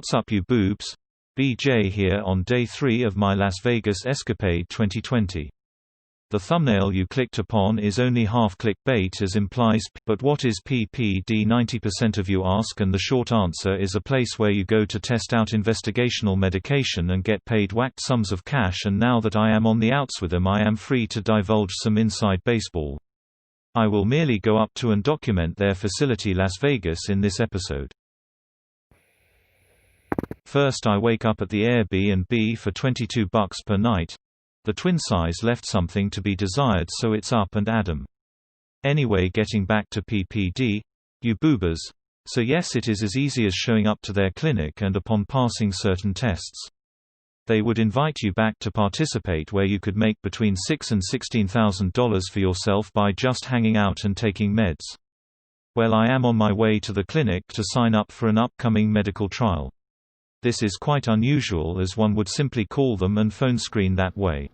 What's up you boobs? BJ here on day 3 of my Las Vegas escapade 2020. The thumbnail you clicked upon is only half clickbait as implies, but what is PPD 90% of you ask, and the short answer is a place where you go to test out investigational medication and get paid whacked sums of cash, and now that I am on the outs with them I am free to divulge some inside baseball. I will merely go up to and document their facility Las Vegas in this episode. First I wake up at the Airbnb for $22 per night. The twin size left something to be desired, so it's up and Adam. Anyway, getting back to PPD, you boobers. So yes, it is as easy as showing up to their clinic and upon passing certain tests, they would invite you back to participate, where you could make between $6,000 and $16,000 for yourself by just hanging out and taking meds. Well, I am on my way to the clinic to sign up for an upcoming medical trial. This is quite unusual, as one would simply call them and phone screen that way.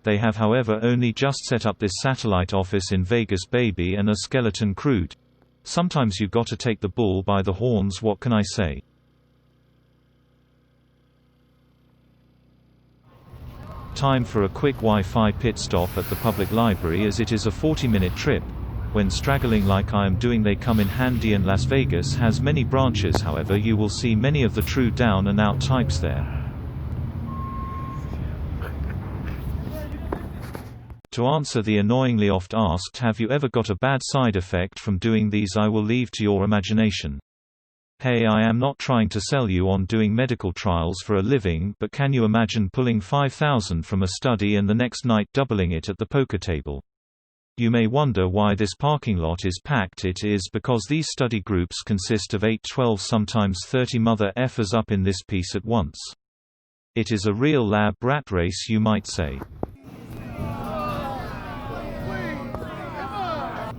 They have however only just set up this satellite office in Vegas baby, and a skeleton crude. Sometimes you gotta take the bull by the horns, what can I say? Time for a quick Wi-Fi pit stop at the public library, as it is a 40-minute trip. When straggling like I am doing they come in handy, and Las Vegas has many branches, however you will see many of the true down and out types there. To answer the annoyingly oft asked "have you ever got a bad side effect from doing these?" I will leave to your imagination. Hey, I am not trying to sell you on doing medical trials for a living, but can you imagine pulling $5,000 from a study and the next night doubling it at the poker table? You may wonder why this parking lot is packed. It is because these study groups consist of 8, 12, sometimes 30 mother effers up in this piece at once. It is a real lab rat race, you might say.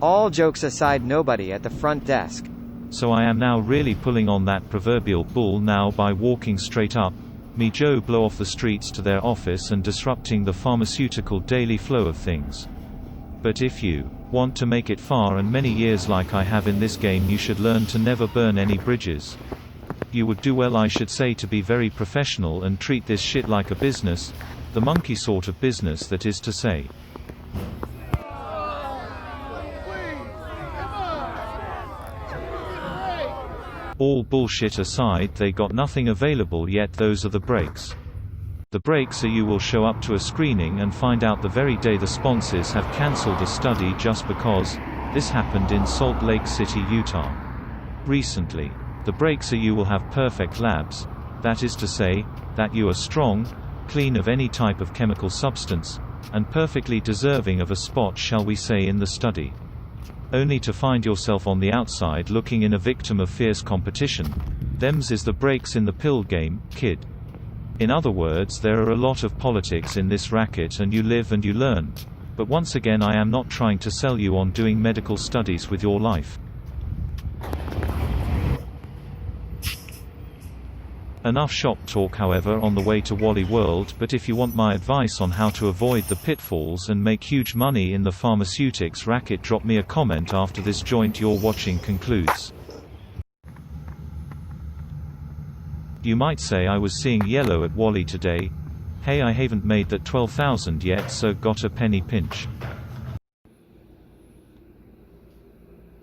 All jokes aside, nobody at the front desk. So I am now really pulling on that proverbial bull now by walking straight up, me Joe Blow off the streets to their office and disrupting the pharmaceutical daily flow of things. But if you want to make it far and many years like I have in this game, you should learn to never burn any bridges. You would do well, I should say, to be very professional and treat this shit like a business, the monkey sort of business, that is to say. All bullshit aside, they got nothing available yet. Those are the breaks. The breaks are you will show up to a screening and find out the very day the sponsors have cancelled a study just because. This happened in Salt Lake City, Utah, recently. The breaks are you will have perfect labs, that is to say, that you are strong, clean of any type of chemical substance, and perfectly deserving of a spot, shall we say, in the study. Only to find yourself on the outside looking in, a victim of fierce competition. Them's is the breaks in the pill game, kid. In other words, there are a lot of politics in this racket, and you live and you learn. But once again, I am not trying to sell you on doing medical studies with your life. Enough shop talk, however, on the way to Wally World. But if you want my advice on how to avoid the pitfalls and make huge money in the pharmaceutics racket, drop me a comment after this joint you're watching concludes. You might say I was seeing yellow at Wally today. Hey, I haven't made that 12,000 yet, so got a penny pinch.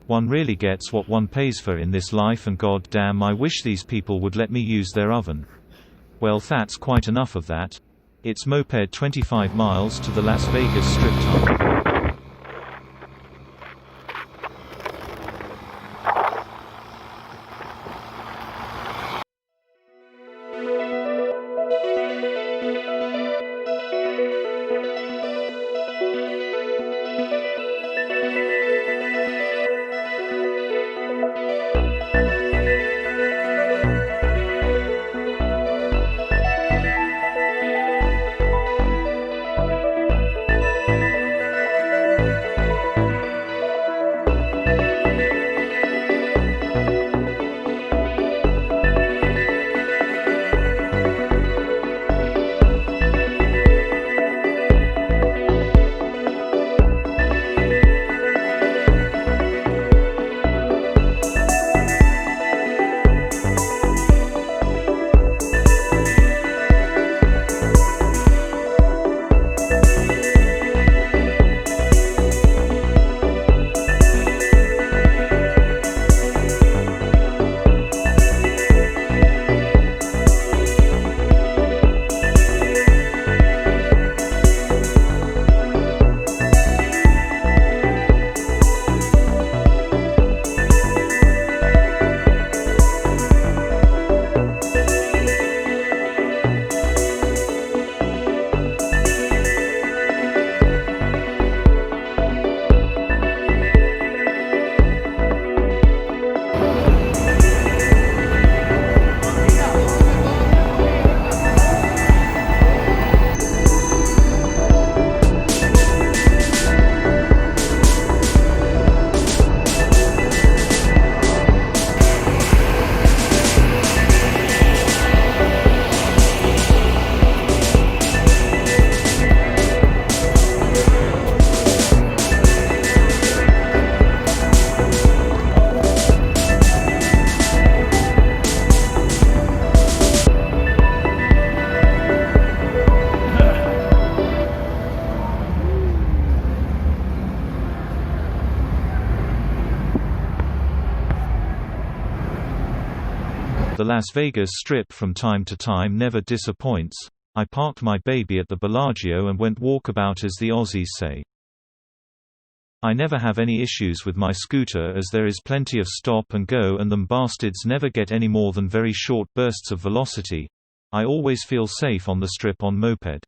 One really gets what one pays for in this life, and god damn, I wish these people would let me use their oven. Well, that's quite enough of that. It's moped 25 miles to the Las Vegas strip time. Las Vegas Strip from time to time never disappoints. I parked my baby at the Bellagio and went walkabout, as the Aussies say. I never have any issues with my scooter, as there is plenty of stop and go and them bastards never get any more than very short bursts of velocity. I always feel safe on the strip on moped.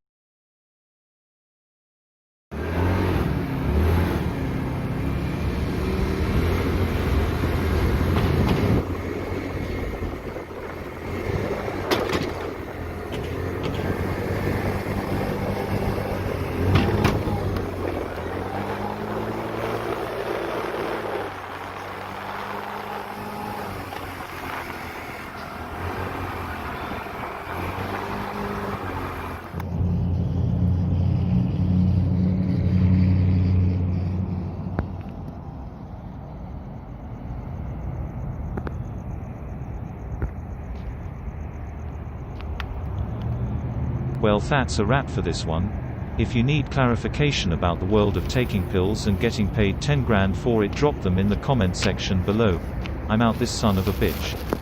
Well, that's a wrap for this one. If you need clarification about the world of taking pills and getting paid 10 grand for it, drop them in the comment section below. I'm out, this son of a bitch.